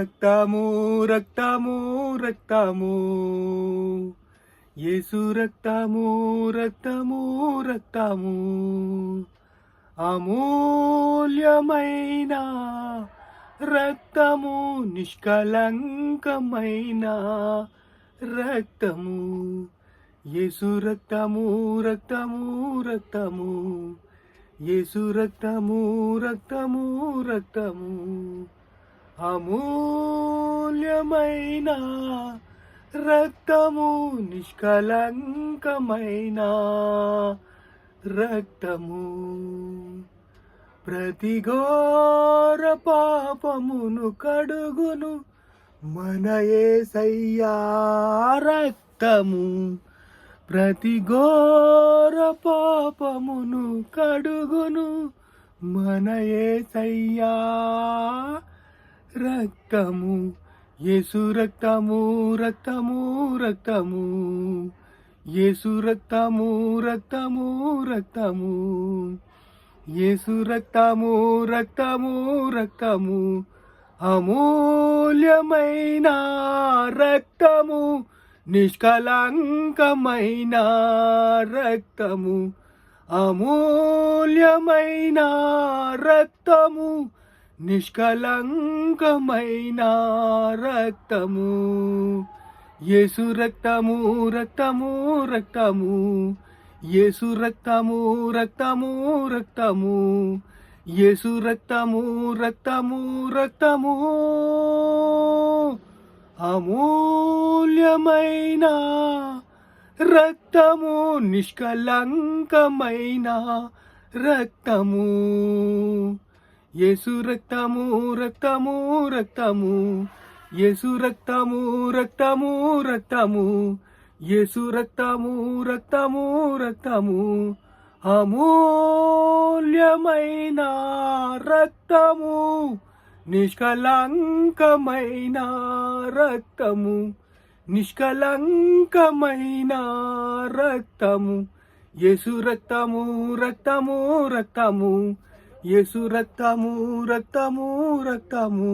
రక్తము రక్తము రక్తము యేసు రక్తము రక్తము రక్తము అమూల్యమైన రక్తము నిష్కలంకమైన రక్తము యేసు రక్తము రక్తము రక్తము యేసు రక్తము రక్తము రక్తము అమూల్యమైన రక్తము నిష్కలంకమైన రక్తము ప్రతి ఘోర పాపమును కడుగును మన యేసయ్యా రక్తము ప్రతి ఘోర పాపమును కడుగును మన యేసయ్యా రక్తము యేసు రక్తము రక్తము రక్తము యేసు రక్తము రక్తము రక్తము యేసు రక్తము రక్తము రక్తము అమూల్యమైన రక్తము నిష్కలంకమైన రక్తము అమూల్యమైన రక్తము నిష్కలంకమైన రక్తము యేసు రక్తము రక్తము రక్తము యేసు రక్తము రక్తము రక్తము యేసు రక్తము రక్తము రక్తము అమూల్యమైన రక్తము నిష్కలంకమైన రక్తము యేసు రక్తము రక్తము రక్తము యేసు రక్తము రక్తము రక్తము యేసు రక్తము రక్తము రక్తము అమూల్యమైన రక్తము నిష్కలంకమైన రక్తము నిష్కలంకమైన రక్తము యేసు రక్తము రక్తము రక్తము యేసు రక్తము రక్తము రక్తము